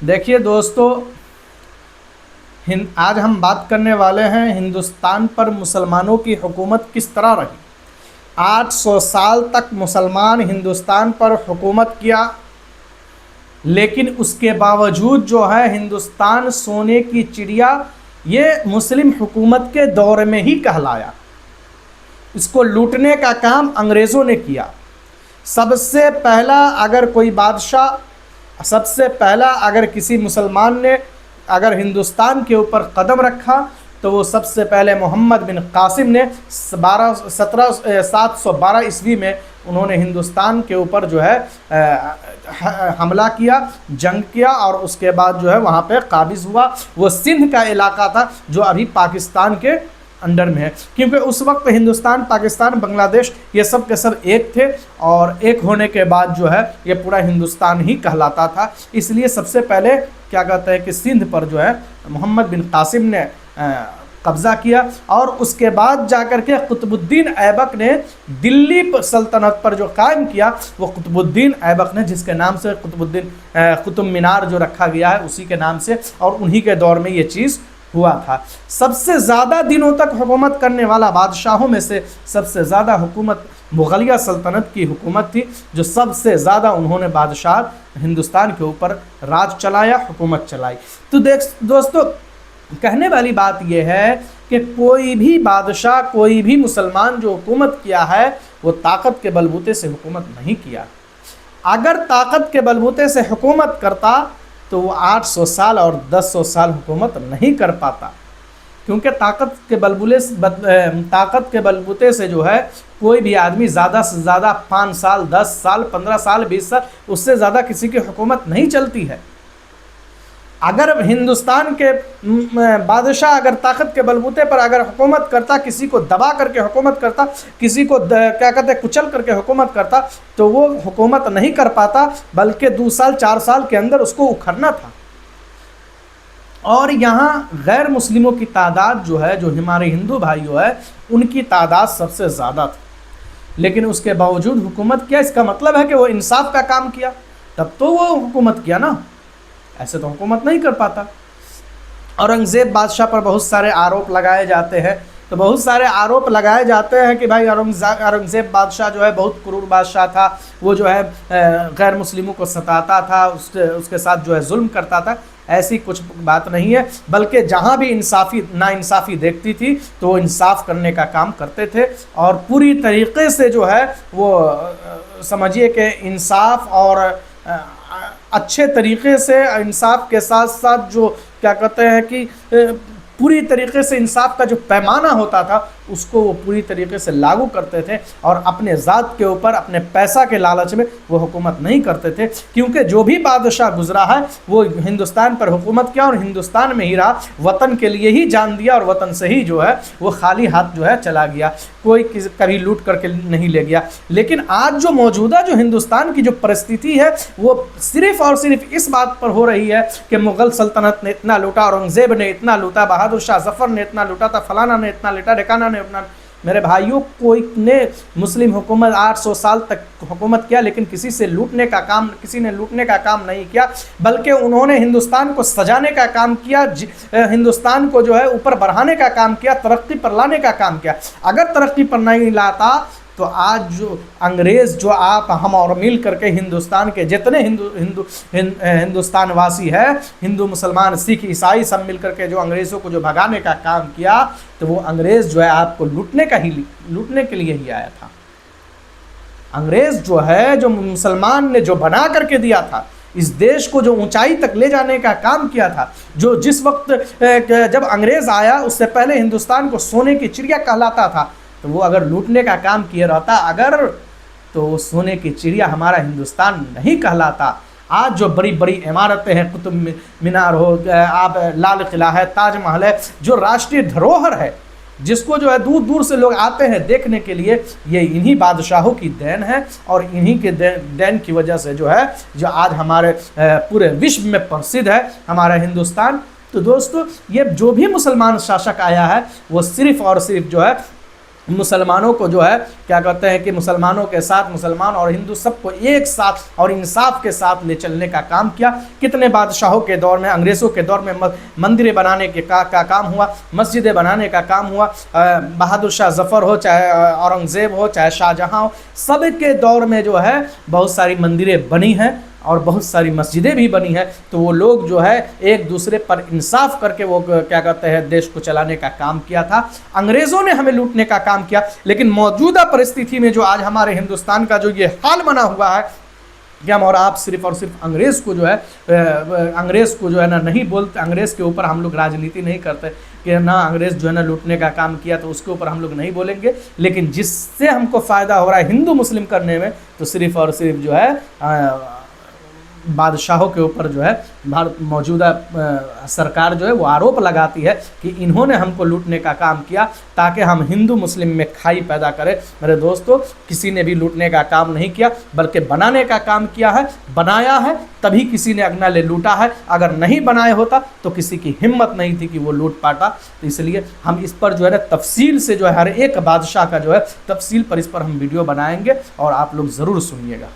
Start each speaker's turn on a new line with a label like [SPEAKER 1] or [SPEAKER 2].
[SPEAKER 1] देखिए दोस्तों, आज हम बात करने वाले हैं हिंदुस्तान पर मुसलमानों की हुकूमत किस तरह रही। 800 साल तक मुसलमान हिंदुस्तान पर हुकूमत किया, लेकिन उसके बावजूद जो है हिंदुस्तान सोने की चिड़िया ये मुस्लिम हुकूमत के दौर में ही कहलाया। इसको लूटने का काम अंग्रेज़ों ने किया। सबसे पहला अगर किसी मुसलमान ने अगर हिंदुस्तान के ऊपर कदम रखा तो वो सबसे पहले मोहम्मद बिन कासिम ने 712 ईस्वी में उन्होंने हिंदुस्तान के ऊपर जो है हमला किया, जंग किया और उसके बाद जो है वहाँ पे काबिज़ हुआ। वो सिंध का इलाका था जो अभी पाकिस्तान के अंडर में है, क्योंकि उस वक्त हिंदुस्तान, पाकिस्तान, बांग्लादेश ये सब के सब एक थे और एक होने के बाद जो है ये पूरा हिंदुस्तान ही कहलाता था। इसलिए सबसे पहले क्या कहते हैं कि सिंध पर जो है मोहम्मद बिन कासिम ने कब्ज़ा किया और उसके बाद जाकर के कुतुबुद्दीन ऐबक ने दिल्ली सल्तनत पर जो कायम किया वो कुतुबुद्दीन ऐबक ने, जिसके नाम से कुतुब मीनार जो रखा गया है उसी के नाम से, और उन्हीं के दौर में ये चीज़ हुआ था। सबसे ज़्यादा दिनों तक हुकूमत करने वाला बादशाहों में से सबसे ज़्यादा हुकूमत मुग़लिया सल्तनत की हुकूमत थी, जो सबसे ज़्यादा उन्होंने बादशाह हिंदुस्तान के ऊपर राज चलाया, हुकूमत चलाई। तो दोस्तों, कहने वाली बात यह है कि कोई भी बादशाह, कोई भी मुसलमान जो हुकूमत किया है वो ताकत के बलबूते से हुकूमत नहीं किया। अगर ताकत के बलबूते से हुकूमत करता तो वो 800 साल और 1000 साल हुकूमत नहीं कर पाता, क्योंकि ताकत के बलबूते से जो है कोई भी आदमी ज़्यादा से ज़्यादा 5 साल, 10 साल, 15 साल, 20 साल, उससे ज़्यादा किसी की हुकूमत नहीं चलती है। अगर हिंदुस्तान के बादशाह अगर ताकत के बलबूते पर अगर हुकूमत करता, किसी को दबा करके हुकूमत करता, किसी को क्या कहते हैं कुचल करके हुकूमत करता, तो वो हुकूमत नहीं कर पाता, बल्कि 2 साल 4 साल के अंदर उसको उखड़ना था। और यहाँ गैर मुस्लिमों की तादाद जो है, जो हमारे हिंदू भाइयों है, उनकी तादाद सबसे ज़्यादा थी, लेकिन उसके बावजूद हुकूमत किया। इसका मतलब है कि वो इंसाफ का काम किया, तब तो वो हुकूमत किया ना, ऐसे तो हुकूमत नहीं कर पाता। औरंगज़ेब बादशाह पर बहुत सारे आरोप लगाए जाते हैं, तो बहुत सारे आरोप लगाए जाते हैं कि भाई औरंगज़ेब बादशाह जो है बहुत क्रूर बादशाह था, वो जो है गैर मुस्लिमों को सताता था, उसके साथ जो है जुल्म करता था। ऐसी कुछ बात नहीं है, बल्कि जहाँ भी नाइंसाफ़ी देखती थी तो वो इंसाफ करने का काम करते थे और पूरी तरीक़े से जो है वो समझिए कि इंसाफ और अच्छे तरीक़े से इंसाफ के साथ साथ जो क्या कहते हैं कि पूरी तरीक़े से इंसाफ का जो पैमाना होता था उसको वो पूरी तरीक़े से लागू करते थे और अपने ज़ात के ऊपर, अपने पैसा के लालच में वो हुकूमत नहीं करते थे। क्योंकि जो भी बादशाह गुज़रा है वो हिंदुस्तान पर हुकूमत किया और हिंदुस्तान में ही रहा, वतन के लिए ही जान दिया और वतन से ही जो है वो खाली हाथ जो है चला गया, कोई कभी लूट करके नहीं ले गया। लेकिन आज जो मौजूदा जो हिंदुस्तान की जो परिस्थिति है वो सिर्फ़ और सिर्फ इस बात पर हो रही है कि मुग़ल सल्तनत ने इतना लूटा, औरंगज़ेब ने इतना लूटा, बहादुर शाह ज़फ़र ने इतना लूटा था, फलाना ने इतना लूटा, ढेकाना ने अपना। मेरे भाइयों, कोई ने मुस्लिम हुकूमत 800 साल तक हुकूमत किया, लेकिन किसी ने लूटने का काम नहीं किया, बल्कि उन्होंने हिंदुस्तान को सजाने का काम किया, हिंदुस्तान को जो है ऊपर बढ़ाने का काम किया, तरक्की पर लाने का काम किया। अगर तरक्की पर नहीं लाता तो आज जो अंग्रेज़ जो हम और मिल करके हिंदुस्तान के जितने हिंदुस्तान वासी है, हिंदू, मुसलमान, सिख, ईसाई, सब मिल करके जो अंग्रेज़ों को जो भगाने का काम किया, तो वो अंग्रेज़ जो है आपको लूटने के लिए ही आया था। अंग्रेज़ जो है, जो मुसलमान ने जो बना करके दिया था, इस देश को जो ऊंचाई तक ले जाने का काम किया था, जो जिस वक्त जब अंग्रेज़ आया उससे पहले हिंदुस्तान को सोने की चिड़िया कहलाता था, तो वो अगर लूटने का काम किया रहता तो सोने की चिड़िया हमारा हिंदुस्तान नहीं कहलाता। आज जो बड़ी बड़ी इमारतें हैं, कुतुब मीनार हो, आप लाल किला है, ताजमहल है, जो राष्ट्रीय धरोहर है, जिसको जो है दूर दूर से लोग आते हैं देखने के लिए, ये इन्हीं बादशाहों की देन है और इन्हीं के देन की वजह से जो है जो आज हमारे पूरे विश्व में प्रसिद्ध है हमारा हिंदुस्तान। तो दोस्तों, ये जो भी मुसलमान शासक आया है वो सिर्फ़ और सिर्फ जो है मुसलमानों को जो है क्या कहते हैं कि मुसलमानों के साथ मुसलमान और हिंदू सबको एक साथ और इंसाफ के साथ ले चलने का काम किया। कितने बादशाहों के दौर में, अंग्रेज़ों के दौर में मंदिरें बनाने के का काम हुआ, मस्जिदें बनाने का काम हुआ। बहादुर शाह जफ़र हो, चाहे औरंगज़ेब हो, चाहे शाहजहाँ हो, सब के दौर में जो है बहुत सारी मंदिरें बनी हैं और बहुत सारी मस्जिदें भी बनी हैं। तो वो लोग जो है एक दूसरे पर इंसाफ करके वो क्या कहते हैं देश को चलाने का काम किया था। अंग्रेज़ों ने हमें लूटने का काम किया, लेकिन मौजूदा परिस्थिति में जो आज हमारे हिंदुस्तान का जो ये हाल बना हुआ है कि हम और आप सिर्फ और सिर्फ अंग्रेज़ को जो है ना नहीं बोलते, अंग्रेज़ के ऊपर हम लोग राजनीति नहीं करते कि ना अंग्रेज़ जो है ना लूटने का काम किया तो उसके ऊपर हम लोग नहीं बोलेंगे। लेकिन जिससे हमको फ़ायदा हो रहा है हिंदू मुस्लिम करने में, तो सिर्फ और सिर्फ जो है बादशाहों के ऊपर जो है भारत मौजूदा सरकार जो है वो आरोप लगाती है कि इन्होंने हमको लूटने का काम किया ताकि हम हिंदू मुस्लिम में खाई पैदा करें। मेरे दोस्तों, किसी ने भी लूटने का काम नहीं किया बल्कि बनाने का काम किया है। बनाया है तभी किसी ने अगना ले लूटा है, अगर नहीं बनाया होता तो किसी की हिम्मत नहीं थी कि वो लूट पाता। तो इसलिए हम इस पर जो है ना तफसील से जो है हर एक बादशाह का जो है तफसील पर इस पर हम वीडियो बनाएंगे और आप लोग ज़रूर सुनिएगा।